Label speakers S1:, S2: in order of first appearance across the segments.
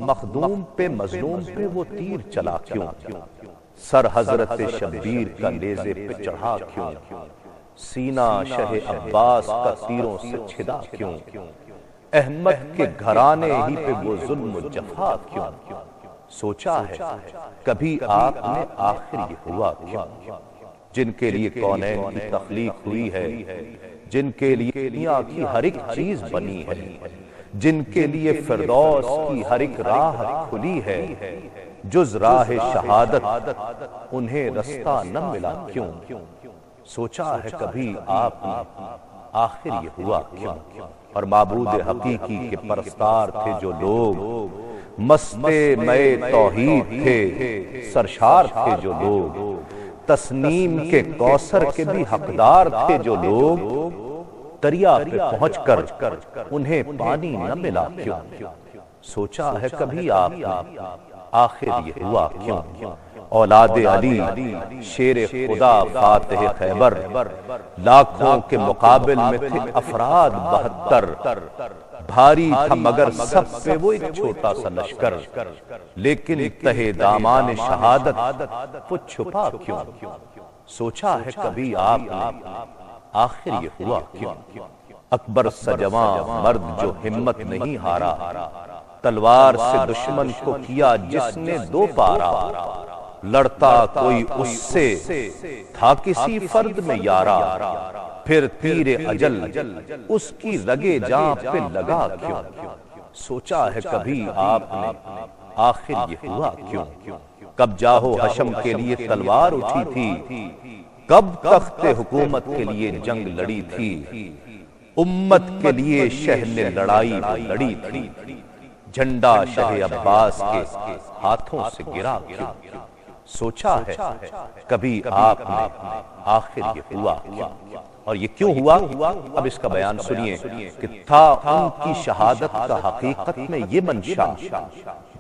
S1: مخدوم پہ مظلوم پہ وہ تیر چلا کیوں؟ سر حضرت شبیر کا نیزے پہ چڑھا کیوں؟ سینہ شہ عباس کا تیروں سے چھدا کیوں؟ احمد کے گھرانے ہی پہ وہ ظلم و جفا کیوں؟ سوچا ہے کبھی آپ نے آخر یہ ہوا کیوں؟ جن کے لیے کونین کی تخلیق ہوئی ہے، جن کے لیے دنیا کی ہر ایک چیز بنی ہے، جن کے لیے فردوس کی ہر ایک راہ کھلی ہے، جز راہ شہادت انہیں رستہ نہ ملا کیوں؟ سوچا ہے کبھی آپ نے آخر یہ ہوا کیوں؟ اور معبود حقیقی کے پرستار تھے جو لوگ، مستے مئے توحید تھے، سرشار تھے جو لوگ، تسنیم کے کوثر کے بھی حقدار تھے جو لوگ، دریا پہ پہنچ کر انہیں پانی نہ ملا کیوں؟ سوچا ہے کبھی آپ نے آخر یہ ہوا کیوں؟ اولاد علی شیر خدا فاتح خیبر، لاکھوں کے مقابل میں تھے افراد 72، بھاری تھا مگر سب پہ وہ ایک چھوٹا سا لشکر، لیکن تہے دامان شہادت وہ چھپا کیوں؟ سوچا ہے کبھی آپ نے آخر یہ ہوا کیوں؟ اکبر سجواں مرد جو ہمت نہیں ہارا، تلوار سے دشمن کو کیا جس نے دو پارا، لڑتا کوئی اس سے تھا کسی فرد میں یارا، پھر تیر اجل اس کی رگے جاں پہ لگا کیوں؟ سوچا ہے کبھی آپ نے آخر یہ ہوا کیوں؟ کب جاہو حشم کے لیے تلوار اٹھی تھی، کب تخت حکومت کے لیے جنگ لڑی تھی، امت کے لیے شہ نے لڑائی لڑی تھی، جھنڈا شہ عباس کے ہاتھوں سے گرا کیوں؟ سوچا ہے کبھی آپ نے آخر یہ ہوا کیوں؟ اور یہ کیوں ہوا؟ اب اس کا بیان سنیے کہ تھا ان کی شہادت کا حقیقت میں یہ منشا،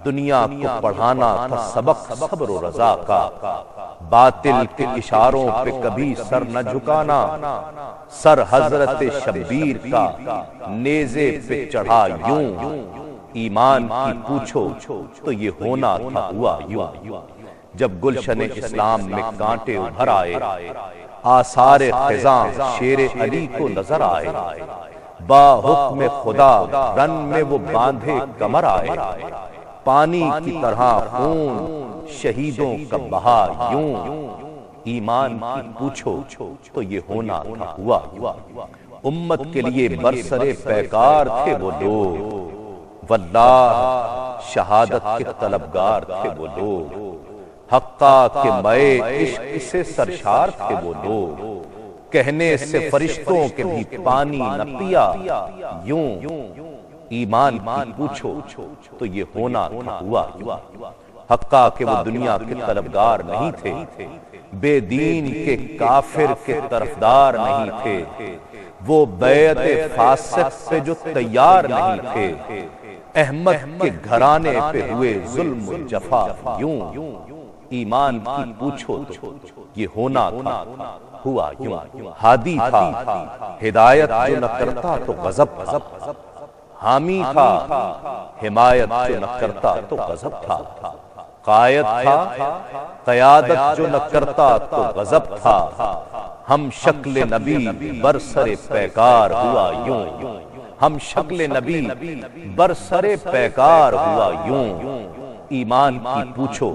S1: دنیا کو پڑھانا تھا سبق صبر و رضا کا، باطل کے اشاروں پہ کبھی سر نہ جھکانا، سر حضرت شبیر کا نیزے پہ چڑھا یوں، ایمان کی پوچھو تو یہ ہونا تھا ہوا یوں۔ جب گلشن اسلام میں کانٹے ابھر آئے، آثار خزاں شیر علی کو نظر آئے، با حکم خدا رن میں وہ باندھے کمر آئے، پانی کی طرح خون شہیدوں کا بہا یوں، ایمان کی پوچھو تو یہ ہونا تھا ہوا یوں۔ امت کے لیے برسر پیکار تھے وہ لوگ، واللہ شہادت کے طلبگار تھے وہ لوگ، حقا کے مئے عشق سے سرشار تھے وہ لوگ، کہنے سے فرشتوں کے بھی پانی نہ پیا یوں، ایمان کی پوچھو تو یہ ہونا تھا ہوا یوں۔ حقا کہ وہ دنیا کے طلبگار نہیں تھے، بے دین کے کافر کے طرفدار نہیں تھے، وہ بیعت فاسق پہ جو تیار نہیں تھے، احمد کے گھرانے پہ ہوئے ظلم و جفا یوں، ایمان کی پوچھو تو یہ ہونا تھا ہوا یوں۔ ہادی تھا ہدایت جو نہ کرتا تو غضب تھا، حامی تھا حمایت جو نہ کرتا تو غضب تھا، قائد تھا قیادت جو نہ کرتا تو غضب تھا، ہم شکل نبی برسر پیکار ہوا یوں، ہم شکل نبی برسر پیکار ہوا یوں، ایمان کی پوچھو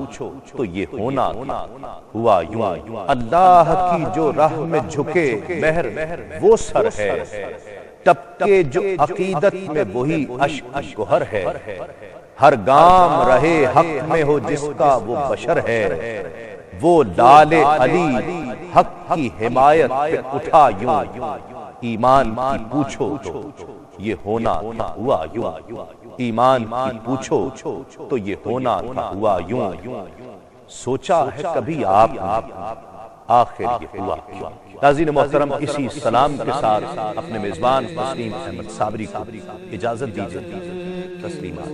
S1: تو یہ ہونا تھا ہوا یوں۔ اللہ کی جو راہ میں جھکے مہر وہ سر ہے، ٹپکے جو عقیدت میں وہی اشک گہر ہے، ہر گام رہے حق میں ہو جس کا وہ بشر ہے، وہ لال علی حق کی حمایت پہ اٹھا یوں، ایمان کی پوچھو تو یہ ہونا تھا ہوا یوں، ایمان کی پوچھو تو یہ ہونا تھا ہوا یوں۔ سوچا ہے کبھی آپ آخر یہ ہوا کیوں؟ ناظرین محترم، اسی سلام کے ساتھ اپنے میزبان تسلیم احمد صابری کو اجازت دیجیے۔ تسلیمات۔